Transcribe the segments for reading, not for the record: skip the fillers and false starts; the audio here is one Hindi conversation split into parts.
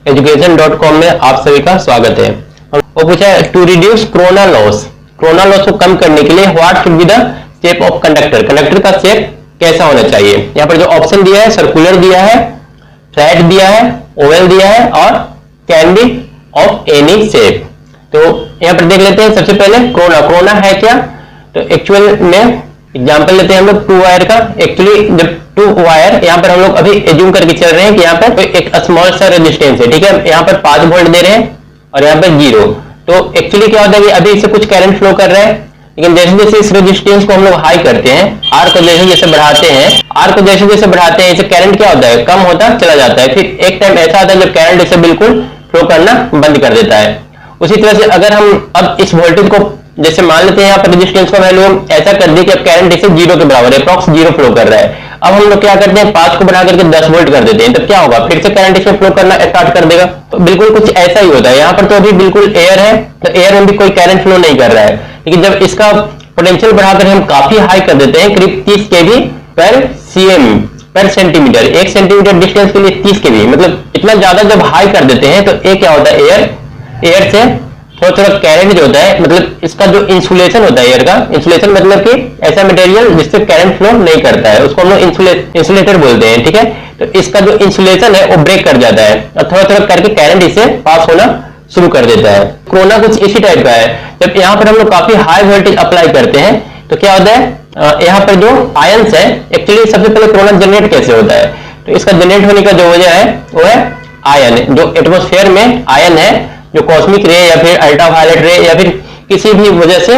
education.com में आप सभी का स्वागत है। वो पूछा है टू रिड्यूस कोरोना लॉस को कम करने के लिए what should be the shape of conductor का शेप कैसा होना चाहिए। यहाँ पर जो ऑप्शन दिया है सर्कुलर दिया है, फ्लैट दिया है, ओवल दिया है और can be of any shape. तो यहाँ पर देख लेते हैं सबसे पहले कोरोना है क्या। तो एक्चुअल में एग्जांपल लेते हैं हम लोग 2 वायर का। एक्चुअली जब 2 वायर यहाँ पर हम लोग अभी एज्यूम करके चल रहे हैं कि यहाँ पर एक स्मॉल सा रेजिस्टेंस है, ठीक है। यहाँ पर 5 वोल्ट दे रहे हैं और यहाँ पर 0। तो एक्चुअली क्या होता है कि अभी इससे कुछ करंट फ्लो कर रहा है, लेकिन जैसे जैसे इस रेजिस्टेंस को हम लोग हाई करते हैं, आर को जैसे जैसे बढ़ाते हैं इससे करंट क्या होता है, कम होता चला जाता है। फिर एक टाइम ऐसा आता है जब करंट इसे बिल्कुल फ्लो करना बंद कर देता है। उसी तरह से अगर हम अब इस वोल्टेज को जैसे मान लेते हैं यहाँ पर रेजिस्टेंस का वैल्यू ऐसा कर दिया कि अब करंट इसे 0 के बराबर है, अप्रॉक्स 0 फ्लो कर रहा है। अब हम लोग क्या करते हैं 5 को बढ़ा करके 10 वोल्ट कर देते हैं, तब क्या होगा, फिर से करंट इसमें फ्लो करना स्टार्ट कर देगा। तो बिल्कुल कुछ ऐसा ही होता है। यहाँ पर तो अभी बिल्कुल एयर है, तो एयर में भी कोई करंट फ्लो नहीं कर रहा है, लेकिन जब इसका पोटेंशियल बढ़ाकर हम काफी हाई कर देते हैं, करीब 30 kV पर सेंटीमीटर, 1 सेंटीमीटर डिस्टेंस के लिए 30 kV, मतलब इतना ज्यादा जब हाई कर देते हैं तो एक क्या होता है, एयर से थोड़ा करंट जो होता है, मतलब इसका जो इंसुलेशन होता है एयर का, इंसुलेशन मतलब कि ऐसा मटेरियल जिससे करंट फ्लो नहीं करता है, उसको हम लोग इंसुलेटर बोलते हैं, ठीक है। तो इसका जो इंसुलेशन है वो ब्रेक कर जाता है और थोड़ा करके करंट इसे पास होना शुरू कर देता है। कोरोना कुछ इसी टाइप का है। जब यहाँ पर हम लोग काफी हाई वोल्टेज अप्लाई करते हैं तो क्या होता है, यहाँ पर जो आयंस है, एक्चुअली सबसे पहले कोरोना जनरेट कैसे होता है, तो इसका जनरेट होने का जो वजह है वो है आयन, जो एटमॉस्फेयर में आयन है, जो कॉस्मिक रे या फिर अल्ट्रावायलेट रे या फिर किसी भी वजह से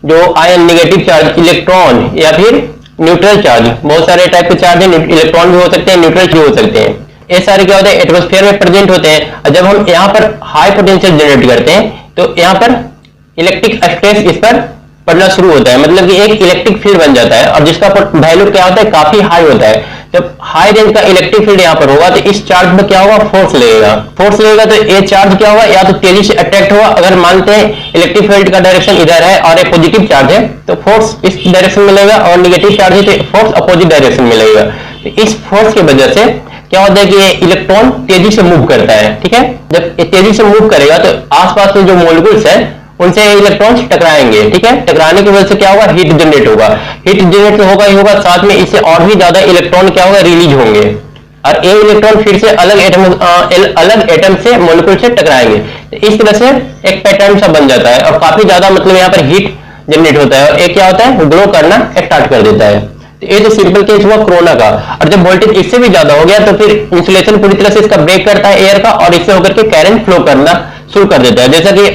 जो आयन, नेगेटिव चार्ज, इलेक्ट्रॉन या फिर न्यूट्रल चार्ज, बहुत सारे टाइप के चार्ज हैं, इलेक्ट्रॉन भी हो सकते हैं, न्यूट्रल भी हो सकते हैं, ये सारे क्या होते हैं एटमॉस्फेयर में प्रेजेंट होते हैं। और जब हम यहाँ पर हाई पोटेंशियल जनरेट करते हैं तो यहाँ पर इलेक्ट्रिक स्ट्रेस इस पर पड़ना शुरू होता है, मतलब कि एक इलेक्ट्रिक फील्ड बन जाता है और जिसका वैल्यू क्या होता है, काफी हाई होता है। जब हाई रेंज का इलेक्ट्रिक फील्ड यहाँ पर होगा तो इस चार्ज में क्या होगा, फोर्स लगेगा तो ये चार्ज क्या होगा, या तो तेजी से अट्रैक्ट होगा। अगर मानते हैं इलेक्ट्रिक फील्ड का डायरेक्शन इधर है और एक पॉजिटिव चार्ज है तो फोर्स इस डायरेक्शन में लगेगा, और नेगेटिव चार्ज है तो फोर्स अपोजिट डायरेक्शन में लगेगा। तो इस फोर्स की वजह से क्या होता है कि ये इलेक्ट्रॉन तेजी से मूव करता है, ठीक है। जब ये तेजी से मूव करेगा तो आसपास में जो मॉलिक्यूल्स है उनसे इलेक्ट्रॉन्स टकराएंगे, ठीक है। टकराने की वजह से क्या होगा, हीट जनरेट होगा, हीट जनरेट होगा ही होगा, साथ में इससे और भी ज्यादा इलेक्ट्रॉन क्या होगा, रिलीज होंगे, और ये इलेक्ट्रॉन फिर से अलग एटम से मॉलिक्यूल से टकराएंगे। तो इस तरह से एक पैटर्न सा बन जाता है और काफी ज्यादा मतलब यहाँ पर हीट जनरेट होता है और एक क्या होता है, ग्लो करना स्टार्ट कर देता है। तो ये जो सिंपल केस हुआ कोरोना का। और जब वोल्टेज इससे भी ज्यादा हो गया तो फिर इंसुलेशन पूरी तरह से इसका ब्रेक करता है एयर का, और इससे होकर के करंट फ्लो करना शुरू कर देता है। जैसा कि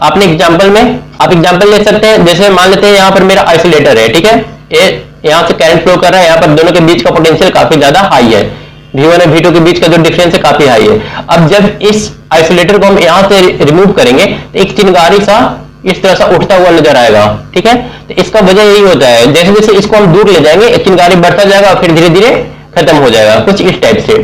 आपने एग्जांपल में आप एग्जांपल ले सकते हैं, जैसे मान लेते हैं यहाँ पर मेरा आइसोलेटर है, ठीक है, ये यहाँ से करंट फ्लो कर रहा है, यहाँ पर दोनों के बीच का पोटेंशियल काफी ज्यादा हाई है, V1 और V2 के बीच का जो डिफरेंस है काफी हाई है। अब जब इस आइसोलेटर को हम यहाँ से रिमूव करेंगे तो एक चिंगारी सा इस तरह से उठता हुआ नजर आएगा, ठीक है। तो इसका वजह यही होता है, जैसे जैसे इसको हम दूर ले जाएंगे चिंगारी बढ़ता जाएगा और फिर धीरे धीरे खत्म हो जाएगा, कुछ इस टाइप से,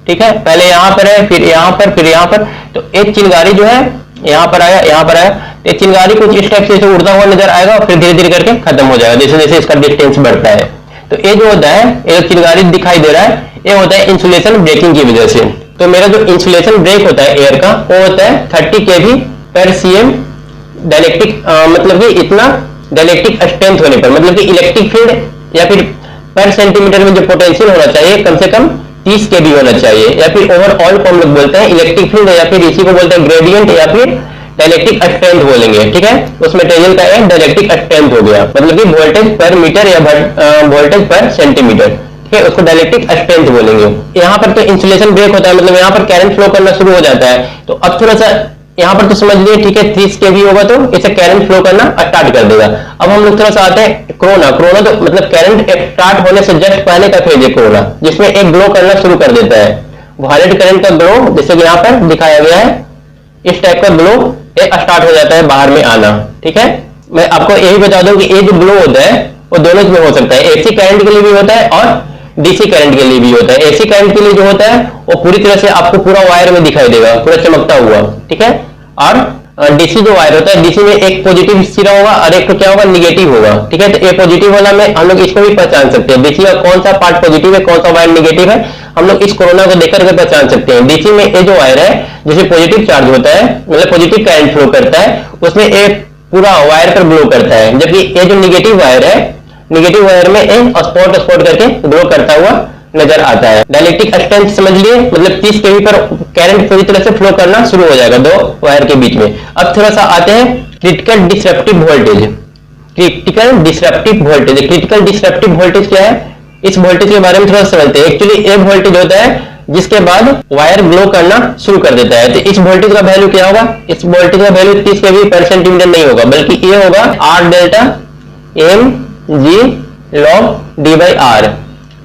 ठीक है। पहले यहाँ पर है, फिर यहाँ पर, फिर यहाँ पर। तो एक चिंगारी जो है यहाँ पर आया, यहाँ पर आया, तो चिंगारी कुछ इस टाइप से उड़ता हुआ नजर आएगा और फिर धीरे धीरे करके खत्म हो जाएगा जैसे जैसे इसका डिस्टेंस बढ़ता है। तो ये जो होता है, एक चिंगारी दिखाई दे रहा है, ये होता है इंसुलेशन ब्रेकिंग की वजह से। तो मेरा जो इंसुलेशन ब्रेक होता है एयर का वो होता है 30 kV पर cm डायलेक्ट्रिक, मतलब कि इतना डायलेक्ट्रिक स्ट्रेंथ होने पर, मतलब कि इलेक्ट्रिक फील्ड या फिर पर सेंटीमीटर में जो पोटेंशियल होना चाहिए कम से कम 30 kV होना चाहिए, या फिर ओवरऑल को हम लोग बोलते हैं इलेक्ट्रिक फील्ड, या फिर इसी को बोलते हैं ग्रेडियंट या फिर डायलेक्ट्रिक स्ट्रेंथ बोलेंगे, ठीक है। उस मटेरियल का एक डायलेक्ट्रिक स्ट्रेंथ हो गया, मतलब कि वोल्टेज पर मीटर या वोल्टेज पर सेंटीमीटर, ठीक है, उसको डायलेक्ट्रिक स्ट्रेंथ बोलेंगे। यहाँ पर तो इंसुलेशन ब्रेक होता है, मतलब यहाँ पर करंट फ्लो करना शुरू हो जाता है। तो अब थोड़ा सा यहाँ पर तो समझ लिए, ठीक है, 30 kV होगा तो इसे करंट फ्लो करना स्टार्ट कर देगा। अब हम लोग थोड़ा सा आते हैं कोरोना तो मतलब करंट स्टार्ट होने से जस्ट पहले का फेज है कोरोना, जिसमें एक ग्लो करना शुरू कर देता है, वायलेट करंट का ग्लो, जैसे कि यहाँ पर दिखाया गया है, इस टाइप का ग्लो स्टार्ट हो जाता है बाहर में आना, ठीक है। मैं आपको यही बता दूं कि ये जो ग्लो होता है वो दोनों में हो सकता है, AC करंट के लिए भी होता है और DC करंट के लिए भी होता है। AC करंट के लिए जो होता है वो पूरी तरह से आपको पूरा वायर में दिखाई देगा, पूरा चमकता हुआ, ठीक है, और डीसी जो वायर होता है, डीसी में एक पॉजिटिव सिरा होगा और एक तो क्या होगा, निगेटिव होगा। ठीक है, तो ये पॉजिटिव वाला में हम लोग इसको भी पहचान सकते हैं, डीसी का कौन सा पार्ट पॉजिटिव है, कौन सा वायर निगेटिव है, हम लोग इस कोरोना को देख करके पहचान सकते हैं। डीसी में ये जो वायर है जिसमें पॉजिटिव चार्ज होता है, मतलब पॉजिटिव करंट फ्लो करता है, उसमें एक पूरा वायर पर ग्लो करता है, जबकि ये जो निगेटिव वायर है, निगेटिव वायर में एक स्पॉट स्पॉट करके ग्लो करता हुआ नजर आता है। डाइलेक्ट्रिक स्ट्रेंथ समझ लिए, मतलब 30 केवी पर करंट पूरी तरह से फ्लो करना शुरू हो जाएगा दो वायर के बीच में। अब थोड़ा सा आते हैं critical disruptive voltage. Critical disruptive voltage, critical disruptive voltage क्या है, इस वोल्टेज के बारे में थोड़ा समझते हैं। एक्चुअली ये वोल्टेज होता है जिसके बाद वायर ग्लो करना शुरू कर देता है। तो इस वोल्टेज का वैल्यू क्या होगा, इस वोल्टेज का वैल्यू 30 केवी पर सेंटीमीटर नहीं होगा, बल्कि ये होगा R delta M G log D by R.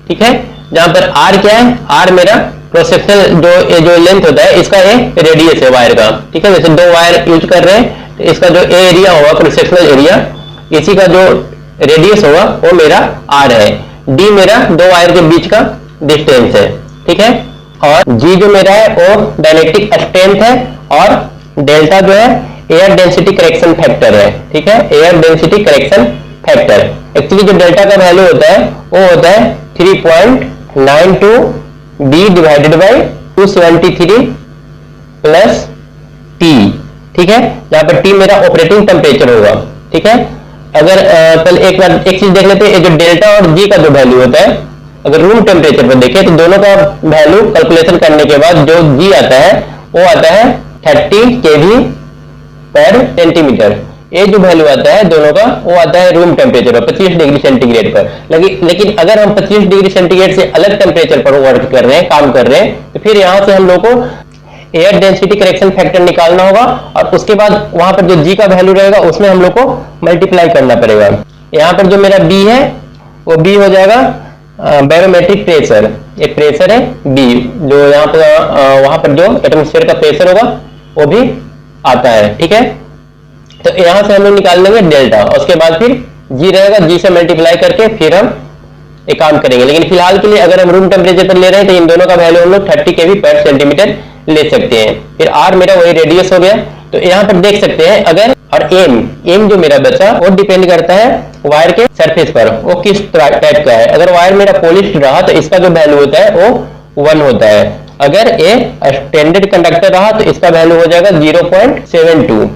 ठीक है, जहां पर आर क्या है, आर मेरा क्रॉस जो लेंथ होता है, इसका ये रेडियस है वायर का। ठीक है, जैसे दो वायर यूज कर रहे हैं तो इसका जो एरिया होगा, क्रॉस सेक्शनल एरिया, इसी का जो रेडियस होगा वो मेरा आर है। डी मेरा दो वायर के बीच का डिस्टेंस है। ठीक है, और जी जो मेरा है वो डाइलेक्ट्रिक स्ट्रेंथ है, और डेल्टा जो है एयर डेंसिटी करेक्शन फैक्टर है। ठीक है, air density correction factor. Actually जो डेल्टा का वैल्यू होता है वो होता है 3.92 b divided by 273 plus T. ठीक है, जहां पर टी मेरा ऑपरेटिंग टेम्परेचर होगा। ठीक है, अगर पहले एक बार एक चीज देख लेते हैं, जो डेल्टा और जी का जो वैल्यू होता है, अगर रूम टेम्परेचर पर देखें तो दोनों का वैल्यू कैलकुलेशन करने के बाद जो जी आता है वो आता है 30 केवी पर सेंटीमीटर। ये जो वैल्यू आता है दोनों का वो आता है रूम टेम्परेचर पर 25 डिग्री सेंटीग्रेड पर। लेकिन अगर हम 25 डिग्री सेंटीग्रेड से अलग टेम्परेचर पर वर्क कर रहे हैं, काम कर रहे हैं, तो फिर यहाँ से हम लोग को एयर डेंसिटी करेक्शन फैक्टर निकालना होगा, और उसके बाद वहां पर जो जी का वैल्यू रहेगा उसमें हम लोग को मल्टीप्लाई करना पड़ेगा। यहाँ पर जो मेरा बी है वो बी हो जाएगा बैरोमेट्रिक प्रेशर, ये प्रेशर है बी, जो यहाँ पर वहां पर जो एटमॉस्फेयर का प्रेशर होगा वो भी आता है। ठीक है, तो यहां से हम लोग निकाल लेंगे डेल्टा, और उसके बाद फिर जी रहेगा, जी से मल्टीप्लाई करके फिर हम एक काम करेंगे। लेकिन फिलहाल के लिए अगर हम रूम टेम्परेचर पर ले रहे हैं तो इन दोनों का वैल्यू हम लोग 30 केवी पर सेंटीमीटर ले सकते हैं। फिर आर मेरा वही रेडियस हो गया, तो यहाँ पर देख सकते हैं अगर, और एम जो मेरा बचा वो डिपेंड करता है वायर के सरफेस पर, वो किस टाइप का है। अगर वायर मेरा पॉलिश्ड रहा तो इसका जो वैल्यू होता है वो 1 होता है। अगर ये स्टैंडर्ड कंडक्टर रहा तो इसका वैल्यू हो जाएगा 0.72।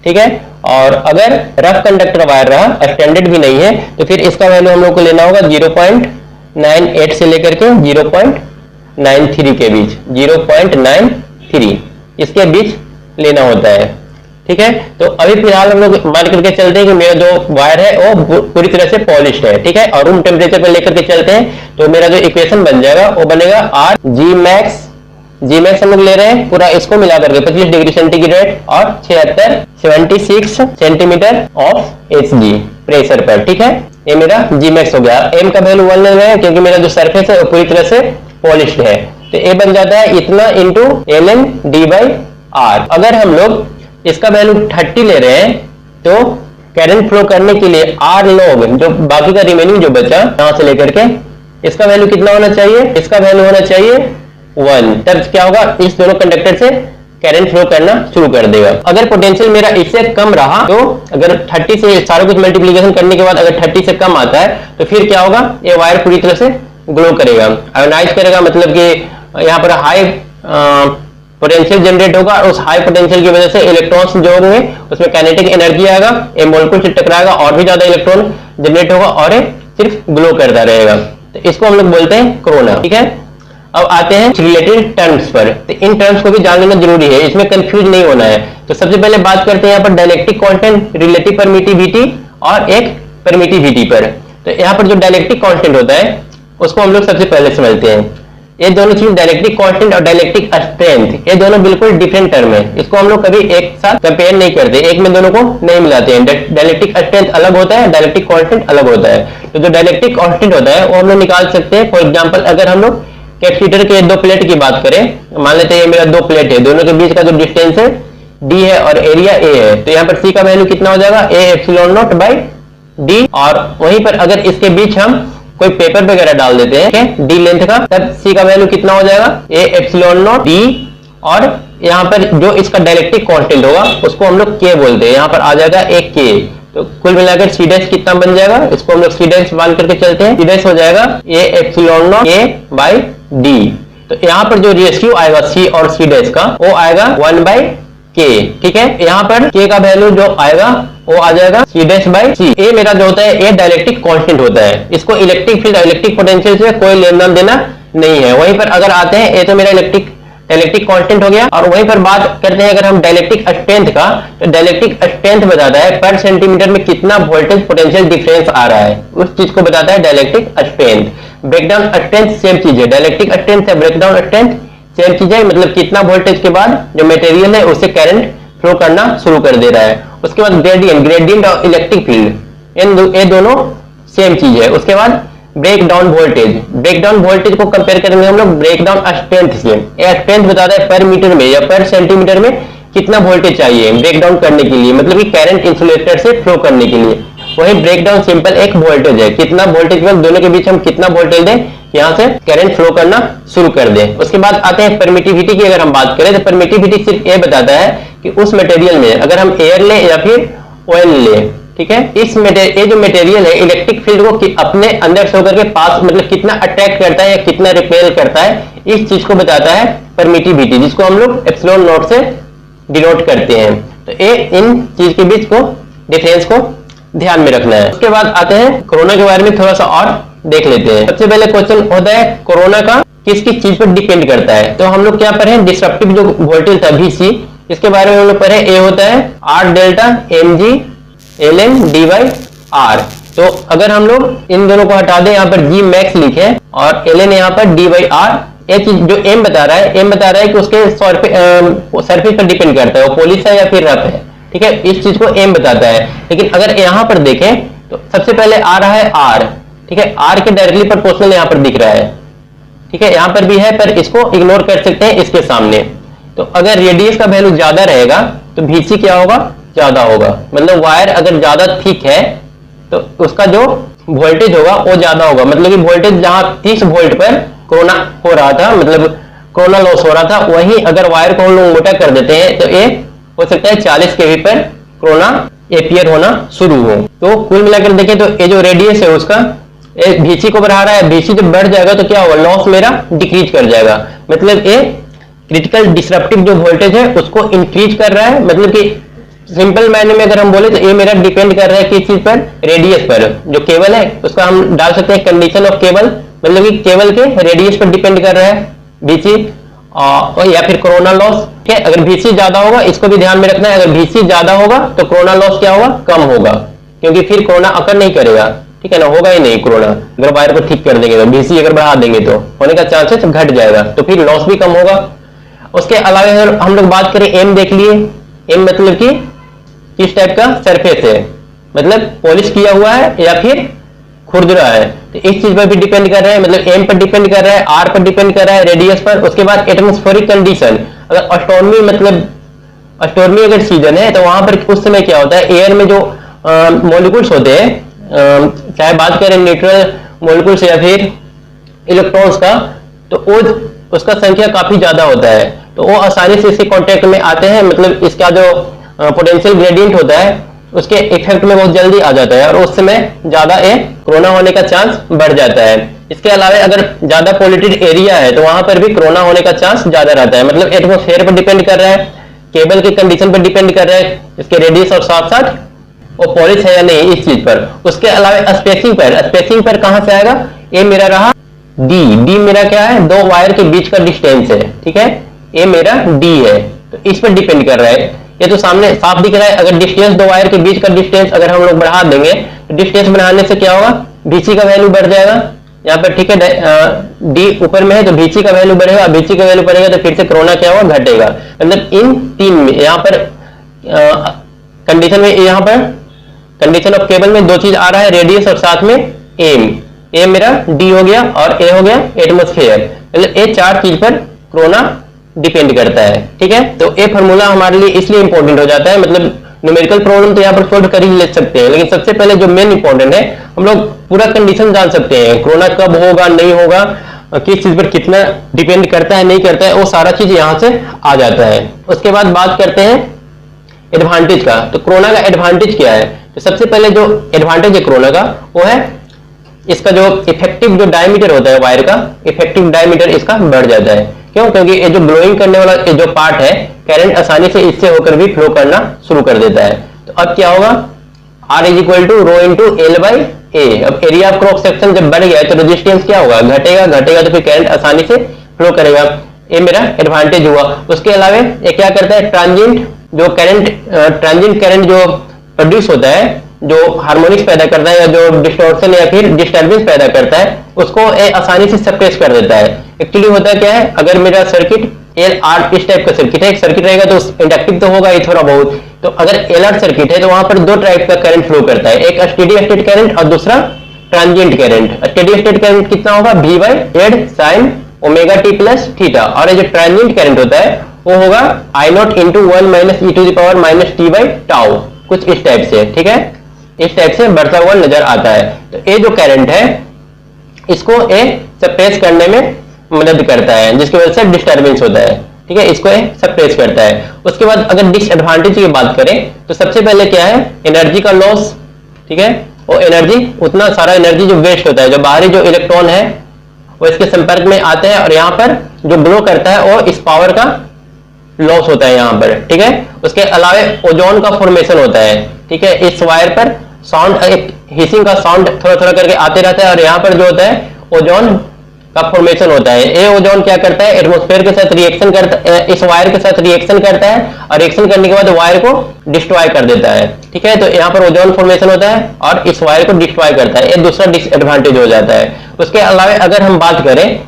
ठीक है, और अगर रफ कंडक्टर वायर रहा, स्टैंडर्ड भी नहीं है, तो फिर इसका वैल्यू हम लोग को लेना होगा 0.98 से लेकर के 0.93 के बीच, 0.93 इसके बीच लेना होता है। ठीक है, तो अभी फिलहाल हम लोग मान करके चलते हैं कि मेरा जो वायर है वो पूरी तरह से पॉलिश्ड है। ठीक है, और रूम टेम्परेचर पर लेकर के चलते हैं तो मेरा जो इक्वेशन बन जाएगा वो बनेगा आर जी मैक्स हम लोग ले रहे हैं पूरा इसको मिला करके 25 डिग्री सेंटीग्रेड और 76 centimetre of H G pressure पर। ठीक है, ये मेरा जी मैक्स हो गया। एम का वैल्यू 1 ले रहे हैं क्योंकि मेरा जो सरफेस है वो पूरी तरह से पॉलिश्ड है, तो ये बन जाता है इतना into L N D by R. अगर हम लोग इसका वैल्यू 30 ले रहे हैं तो करंट फ्लो करने के लिए आर लॉग, जो बाकी का रिमेनिंग जो बचा यहां से लेकर के, इसका वैल्यू कितना होना चाहिए, इसका वैल्यू होना चाहिए 1। तब क्या होगा, इस दोनों कंडक्टर से करंट फ्लो करना शुरू कर देगा। अगर पोटेंशियल मेरा इससे कम रहा, तो अगर 30 से सारा कुछ मल्टीप्लिकेशन करने के बाद अगर 30 से कम आता है तो फिर क्या होगा, ये वायर पूरी तरह से ग्लो करेगा, आयोनाइज करेगा, मतलब कि यहाँ पर हाई पोटेंशियल जनरेट होगा, और उस हाई पोटेंशियल की वजह से इलेक्ट्रॉन्स जो होंगे उसमें काइनेटिक एनर्जी आएगा, ये मॉलिक्यूल से टकराएगा और भी ज्यादा इलेक्ट्रॉन जनरेट होगा, और ये सिर्फ ग्लो करता रहेगा। तो इसको हम लोग बोलते हैं कोरोना। ठीक है, अब आते हैं रिलेटेड टर्म्स पर, तो इन टर्म्स को भी जान लेना जरूरी है, इसमें कंफ्यूज नहीं होना है। तो सबसे पहले बात करते हैं यहाँ पर डाइलेक्ट्रिक कांस्टेंट, रिलेटिव परमिटिविटी और एक परमिटिविटी पर। तो यहाँ पर जो डाइलेक्ट्रिक कांस्टेंट होता है उसको हम लोग सबसे पहले समझते हैं। ये दोनों चीज डाइलेक्ट्रिक कांस्टेंट और डाइलेक्ट्रिक स्ट्रेंथ, ये दोनों बिल्कुल डिफरेंट टर्म है, इसको हम लोग कभी एक साथ कंपेयर नहीं करते, एक में दोनों को नहीं मिलाते हैं। डाइलेक्ट्रिक स्ट्रेंथ अलग होता है, डाइलेक्ट्रिक कांस्टेंट अलग होता है। तो जो डाइलेक्ट्रिक कांस्टेंट होता है वो हम लोग निकाल सकते हैं। फॉर एग्जांपल अगर हम लोग कैपेसिटर के दो प्लेट की बात करें, मान लेते हैं ये मेरा दो प्लेट है, दोनों के बीच का जो डिस्टेंस है d है और एरिया a है, तो यहाँ पर c का वैल्यू कितना हो जाएगा, a epsilon not by d। और वहीं पर अगर इसके बीच हम कोई पेपर वगैरह डाल देते हैं d लेंथ का, तब c का वैल्यू कितना हो जाएगा, a एप्सिलॉन नॉट d और यहाँ पर जो इसका डाइलेक्ट्रिक कांस्टेंट होगा उसको हम लोग के बोलते हैं, यहाँ पर आ जाएगा एक के। तो कुल मिलाकर सी डैश कितना बन जाएगा, इसको हम लोग सी डैश मान करके चलते हैं। सी डैश हो जाएगा A epsilon not a by D. तो यहाँ पर जो रेशियो आएगा सी और सी डैश का वो आएगा 1/k। ठीक है, यहाँ पर k का वैल्यू जो आएगा वो आ जाएगा सी डैश बाई सी। ए मेरा जो होता है ए डाइलेक्ट्रिक कांस्टेंट होता है, इसको इलेक्ट्रिक फील्ड इलेक्ट्रिक पोटेंशियल से कोई लेना देना नहीं है। वहीं पर अगर आते हैं ए तो मेरा इलेक्ट्रिक कांस्टेंट हो गया। और वहीं पर बात करते हैं अगर हम डाइलेक्ट्रिक स्ट्रेंथ का, तो डाइलेक्ट्रिक स्ट्रेंथ बताता है पर सेंटीमीटर में कितना वोल्टेज पोटेंशियल डिफरेंस आ रहा है, उस चीज को बताता है dielectric strength. Breakdown strength same चीज है, डाइलेक्ट्रिक स्ट्रेंथ से ब्रेकडाउन स्ट्रेंथ सेम चीज है, मतलब कितना वोल्टेज के बाद जो मटेरियल है उससे करंट फ्लो करना शुरू कर दे रहा है। उसके बाद ग्रेडियंट और इलेक्ट्रिक फील्ड, ये दोनों सेम चीज है। उसके बाद ब्रेकडाउन वोल्टेज को कंपेयर करेंगे हम लोग ब्रेकडाउन स्ट्रेंथ से। स्ट्रेंथ बताता है पर मीटर में या पर सेंटीमीटर में कितना वोल्टेज चाहिए ब्रेकडाउन करने के लिए, मतलब कि करंट इंसुलेटर से फ्लो करने के लिए। वही ब्रेकडाउन सिंपल एक वोल्टेज है, कितना वोल्टेज दोनों के बीच हम कितना वोल्टेज दें यहाँ से करंट फ्लो करना शुरू कर दें। उसके बाद आते हैं परमिटिविटी की। अगर हम बात करें तो परमिटिविटी सिर्फ ये बताता है कि उस मटेरियल में अगर हम एयर लें या फिर ऑयल लें, ठीक है, ये जो मटेरियल है इलेक्ट्रिक फील्ड को अपने अंदर से होकर के पास, मतलब कितना अट्रैक्ट करता है या कितना रिपेल करता है, इस चीज को बताता है परमिटिविटी, जिसको हम लोग एप्सिलॉन नॉट से डिनोट करते हैं। तो ये इन चीज के बीच को डिफरेंस को ध्यान में रखना है। उसके बाद आते हैं कोरोना के बारे में थोड़ा सा और देख लेते हैं। सबसे पहले क्वेश्चन होता है कोरोना का किस किस चीज पर डिपेंड करता है। तो हम लोग क्या पढ़े, डिसरप्टिव जो वोल्टेज था VC, इसके बारे में हम लोग पढ़े। ए होता है R delta mg ln dy r। तो अगर हम लोग इन दोनों को हटा दें, यहाँ पर G मैक्स लिखे और ln यहाँ पर dy r, ये चीज जो m बता रहा है कि उसके सरफेस पर डिपेंड करता है, वो पॉलिश है या फिर रफ है। ठीक है, इस चीज को m बताता है। लेकिन अगर यहाँ पर देखें तो सबसे पहले आ रहा है r, ठीक है, r के डायरेक्टली प्रोपोर्शनल यहाँ पर दिख रहा है। ठीक है, यहाँ पर भी है पर इसको इग्नोर कर सकते हैं इसके सामने। तो अगर रेडियस का वैल्यू ज्यादा रहेगा तो VC क्या होगा, ज्यादा होगा। मतलब वायर अगर ज्यादा थिक है तो उसका जो वोल्टेज होगा वो ज्यादा होगा। मतलब कि वोल्टेज जहां 30 वोल्ट पर कोरोना हो रहा था, मतलब कोरोना लॉस हो रहा था, वहीं अगर वायर को हम लोग मोटा कर देते हैं तो ये हो सकता है 40 kV पर कोरोना एपियर होना शुरू हो। तो कुल मिलाकर देखें तो ये जो रेडियस है उसका VC को बढ़ा रहा है। VC जब बढ़ जाएगा तो क्या होगा, लॉस मेरा डिक्रीज कर जाएगा। मतलब ये क्रिटिकल डिसरप्टिव जो वोल्टेज है उसको इंक्रीज कर रहा है। मतलब कि सिंपल मायने में अगर हम बोले तो ये मेरा डिपेंड कर रहा है किस चीज पर, रेडियस पर। जो केबल है उसका हम डाल सकते हैं कंडीशन ऑफ केबल, मतलब कि केबल के रेडियस पर डिपेंड कर रहा है VC और या फिर कोरोना लॉस। ठीक है, अगर VC ज्यादा होगा, इसको भी ध्यान में रखना है, अगर VC ज्यादा होगा तो कोरोना लॉस क्या होगा, कम होगा, क्योंकि फिर कोरोना अकर नहीं करेगा। ठीक है ना, होगा ही नहीं कोरोना। अगर वायर को ठीक कर देंगे तो VC अगर बढ़ा देंगे तो होने का चांसेस घट जाएगा, तो फिर लॉस भी कम होगा। उसके अलावा अगर हम लोग बात करें M देख लिए, M मतलब कि किस टाइप का सरफेस है, मतलब पॉलिश किया हुआ है या फिर खुरदुरा है, तो इस चीज पर भी डिपेंड कर रहा है। मतलब M पर डिपेंड कर रहा है, R पर डिपेंड कर रहा है, रेडियस पर। उसके बाद एटमॉस्फेरिक कंडीशन, अगर एस्ट्रोनॉमी मतलब एस्ट्रोनॉमी अगर सीजन है तो वहां पर उस समय क्या होता है, एयर में जो मॉलिक्यूल्स होते हैं, चाहे बात करें न्यूट्रल मॉलिक्यूल्स या फिर इलेक्ट्रॉन्स का, तो वो उसका संख्या काफी ज्यादा होता है, तो वो आसानी से इसके कांटेक्ट में आते हैं। मतलब इसका जो पोटेंशियल ग्रेडियंट होता है उसके इफेक्ट में बहुत जल्दी आ जाता है और उस समय ज्यादा कोरोना होने का चांस बढ़ जाता है। इसके अलावा अगर ज्यादा पॉल्यूटेड एरिया है तो वहां पर भी कोरोना होने का चांस ज्यादा रहता है। मतलब एटमॉस्फेयर पर डिपेंड कर रहा है, केबल की कंडीशन पर डिपेंड कर रहा है, इसके रेडियस और साथ साथ वो पॉलिश है या नहीं इस चीज पर। उसके अलावा स्पेसिंग पर कहां से आएगा, ये मेरा रहा डी मेरा क्या है, दो वायर के बीच का डिस्टेंस है। ठीक है, ये मेरा डी है, तो इस पर डिपेंड कर रहा है। ये तो सामने साफ दिख रहा है। अगर डिस्टेंस दो वायर के बीच का डिस्टेंस अगर हम लोग बढ़ा देंगे तो डिस्टेंस बढ़ाने से क्या होगा, VC का वैल्यू बढ़ जाएगा यहाँ पर। ठीक है, डी ऊपर में है तो VC का वैल्यू बढ़ेगा, VC का वैल्यू बढ़ेगा तो फिर से कोरोना क्या होगा, घटेगा। मतलब इन तीन में यहाँ पर कंडीशन में, यहाँ पर कंडीशन ऑफ केबल में दो चीज आ रहा है, रेडियस और साथ में एम मेरा डी हो गया और ए हो गया एटमॉस्फेयर। मतलब ये चार चीज पर कोरोना डिपेंड करता है। ठीक है, तो ये फॉर्मूला हमारे लिए इसलिए इंपॉर्टेंट हो जाता है। मतलब न्यूमेरिकल प्रॉब्लम तो यहाँ पर सोल्व कर ही ले सकते हैं, लेकिन सबसे पहले जो मेन इंपॉर्टेंट है, हम लोग पूरा कंडीशन जान सकते हैं, कोरोना कब होगा नहीं होगा, किस चीज पर कितना डिपेंड करता है नहीं करता है, वो सारा चीज यहाँ से आ जाता है। उसके बाद बात करते हैं एडवांटेज का। तो कोरोना का एडवांटेज क्या है? तो सबसे पहले जो एडवांटेज है कोरोना का वो है इसका जो इफेक्टिव जो डायमीटर होता है वायर का, इफेक्टिव डायमीटर इसका बढ़ जाता है। क्यों? क्योंकि ये जो ग्लोइंग करने वाला ये जो पार्ट है, करंट आसानी से इससे होकर भी फ्लो करना शुरू कर देता है। तो अब क्या होगा? R is equal to rho into L by A. अब एरिया ऑफ क्रॉस सेक्शन जब बढ़ गया है तो रेजिस्टेंस क्या होगा? घटेगा। घटेगा तो फिर करंट आसानी से फ्लो करेगा। ये मेरा एडवांटेज हुआ। उसके अलावा ये क्या करता है? ट्रांजिएंट जो करंट, ट्रांजिएंट करंट जो प्रोड्यूस होता है, जो हार्मोनिक्स पैदा करता है या जो डिस्टॉर्शन या फिर डिस्टर्बेंस पैदा करता है, उसको आसानी से सप्रेस कर देता है। एक्चुअली होता क्या है, अगर मेरा सर्किट एल आर इस टाइप का सर्किट है, एक सर्किट रहेगा तो इंडक्टिव तो होगा ही थोड़ा बहुत। तो अगर एल आर सर्किट है तो वहां पर दो टाइप का करंट फ्लो करता है, एक स्टेडी स्टेट करंट और दूसरा transient current. Steady state current कितना होगा? V by Z sine omega T plus theta. और ये जो ट्रांजिएंट करंट होता है वो होगा I not into 1 minus E to the power minus T by tau, कुछ इस टाइप से। ठीक है, इस टाइप से बढ़ता हुआ नजर आता है। तो ये जो करंट है इसको ए सप्रेस करने में मदद करता है, जिसकी वजह से डिस्टर्बेंस होता है। ठीक है, इसको सप्रेस करता है। उसके बाद अगर डिसएडवांटेज की बात करें तो सबसे पहले क्या है? एनर्जी का लॉस। ठीक है, वो एनर्जी, उतना सारा एनर्जी जो वेस्ट होता है, जो बाहरी जो इलेक्ट्रॉन है वो इसके संपर्क में आते हैं और यहाँ पर जो ग्लो करता है वो इस पावर का लॉस होता है यहाँ पर। ठीक है, उसके अलावा ओजोन का फॉर्मेशन होता है। ठीक है, इस वायर पर साउंड, एक हिसिंग का साउंड थोड़ा थोड़ा करके आते रहता है और यहाँ पर जो होता है ओजोन का फॉर्मेशन होता है। ये ओजोन क्या करता है? एटमॉस्फेयर के साथ रिएक्शन करता है, इस वायर के साथ रिएक्शन करता है और रिएक्शन करने के बाद वायर को डिस्ट्रॉय कर देता है। ठीक है, तो यहाँ पर ओजोन फॉर्मेशन होता है और इस वायर को डिस्ट्रॉय करता है। ये दूसरा डिसएडवांटेज हो जाता है। उसके अलावा अगर हम बात करें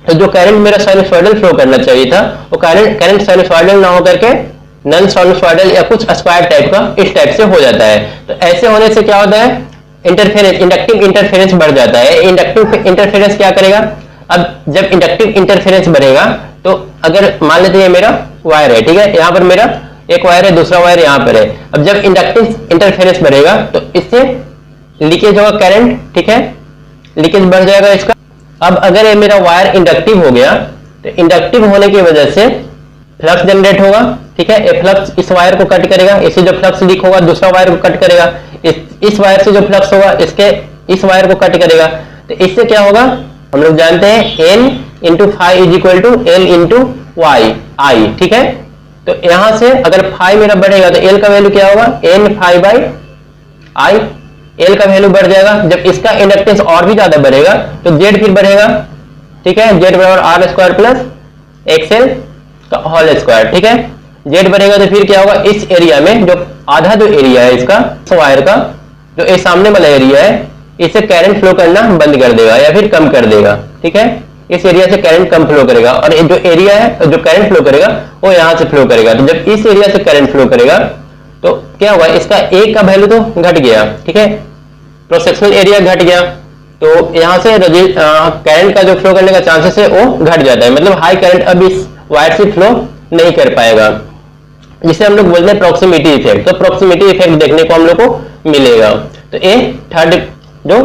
तो जो करंट मेरा साइनसॉइडल फ्लो करना चाहिए था वो करंट साइनसॉइडल ना होकर के नॉन साइनसॉइडल या कुछ स्क्वायर टाइप का इस टाइप से हो जाता है। तो ऐसे होने से क्या होता है? इंटरफेरेंस, इंडक्टिव इंटरफेरेंस बढ़ जाता है। इंडक्टिव इंटरफेरेंस क्या करेगा? अब जब इंडक्टिव इंटरफेरेंस बढ़ेगा तो अगर मान लेते हैं मेरा वायर है, ठीक है, यहाँ पर मेरा एक वायर है, दूसरा वायर यहाँ पर है। अब जब इंडक्टिव इंटरफेरेंस बढ़ेगा तो इससे लीकेज होगा करंट। ठीक है, लीकेज बढ़ जाएगा इसका। अब अगर ये मेरा वायर इंडक्टिव हो गया तो इंडक्टिव होने की वजह से फ्लक्स जनरेट होगा। ठीक है, ये फ्लक्स इस वायर को कट करेगा, इससे जो फ्लक्स लीक होगा दूसरा वायर को कट करेगा, इस वायर से जो फ्लक्स होगा इसके इस वायर को कट करेगा। तो इससे क्या होगा? हम लोग जानते हैं N into five is equal to L into Y I. ठीक है, तो यहां से अगर फाइव मेरा बढ़ेगा तो L का वैल्यू क्या होगा? N five by I. L का वैल्यू बढ़ जाएगा। जब इसका इंडक्टेंस और भी ज्यादा बढ़ेगा तो Z फिर बढ़ेगा। ठीक है, Z बराबर आर स्क्वायर प्लस एक्सएल का होल स्क्वायर। ठीक है, Z बढ़ेगा तो फिर क्या होगा? इस एरिया में जो आधा जो एरिया है इसका, इस वायर का जो ये सामने वाला एरिया है, इससे करंट फ्लो करना बंद कर देगा या फिर कम कर देगा। ठीक है, इस एरिया से करंट कम फ्लो करेगा और जो एरिया है जो करंट फ्लो करेगा वो यहां से फ्लो करेगा। तो जब इस एरिया से करंट फ्लो करेगा तो क्या होगा? इसका एक का वैल्यू तो घट गया। ठीक है, क्रॉस सेक्शनल एरिया घट गया तो यहां से करंट का जो फ्लो करने का चांसेस है वो घट जाता है। मतलब हाई करंट अब इस वायर से फ्लो नहीं कर पाएगा, जिसे हम लोग बोलते हैं प्रॉक्सिमिटी इफेक्ट। तो प्रॉक्सिमिटी इफेक्ट देखने को हम लोग को मिलेगा। तो ये थर्ड जो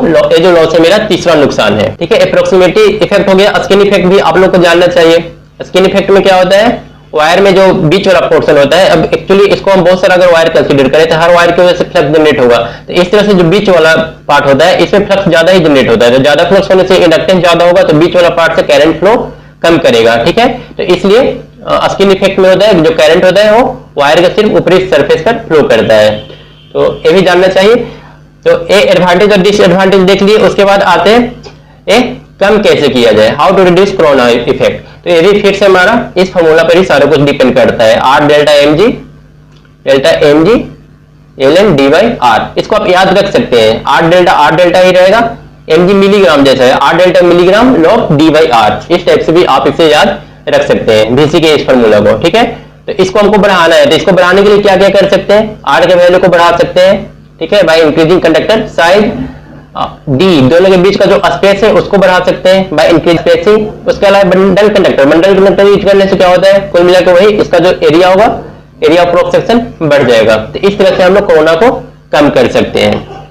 लॉस है मेरा तीसरा नुकसान है। ठीक है, अप्रोक्सीमेटी इफेक्ट हो गया। स्किन इफेक्ट भी आप लोग को जानना चाहिए। स्किन इफेक्ट में क्या होता है? वायर में जो बीच वाला पोर्शन होता है, अब एक्चुअली इसको हम बहुत सारा अगर वायर कंसीडर करें तो हर वायर की वजह से फ्लक्स जनरेट होगा। तो इस तरह से जो बीच वाला पार्ट होता है इसमें फ्लक्स ज्यादा ही जनरेट होता है। तो ज्यादा फ्लक्स होने से इंडक्टेंस ज्यादा होगा तो बीच वाला पार्ट से करंट फ्लो कम करेगा। ठीक है, तो इसलिए स्किन इफेक्ट में होता है जो करंट होता है वो वायर के सिर्फ ऊपरी सरफेस पर फ्लो करता है। तो ये भी जानना चाहिए। तो ए एडवांटेज और डिसएडवांटेज देख लिए। उसके बाद आते हैं ए कम कैसे किया जाए, how to reduce corona effect. तो ये भी फिर से हमारा इस फॉर्मूला पर ही सारा कुछ डिपेंड करता है। R delta M G L N D by R. इसको आप याद रख सकते हैं। आर डेल्टा ही रहेगा, एम जी मिलीग्राम जैसा है, R delta milligram log D by R. इस टाइप से भी आप इसे याद रख सकते हैं भीसी के इस फॉर्मूला को। ठीक है, तो इसको हमको बढ़ाना है तो इसको बढ़ाने के लिए क्या क्या कर सकते हैं? आर के वैल्यू को बढ़ा सकते हैं। ठीक है, by increasing conductor size, D दोनों के बीच का जो स्पेस है उसको बढ़ा सकते हैं बाय इंक्रीज स्पेसिंग। उसके अलावा बंडल कंडक्टर यूज करने से क्या होता है? कुल मिलाकर वही इसका जो एरिया होगा, एरिया ऑफ क्रॉस सेक्शन बढ़ जाएगा। तो इस तरह से हम लोग कोरोना को कम कर सकते हैं।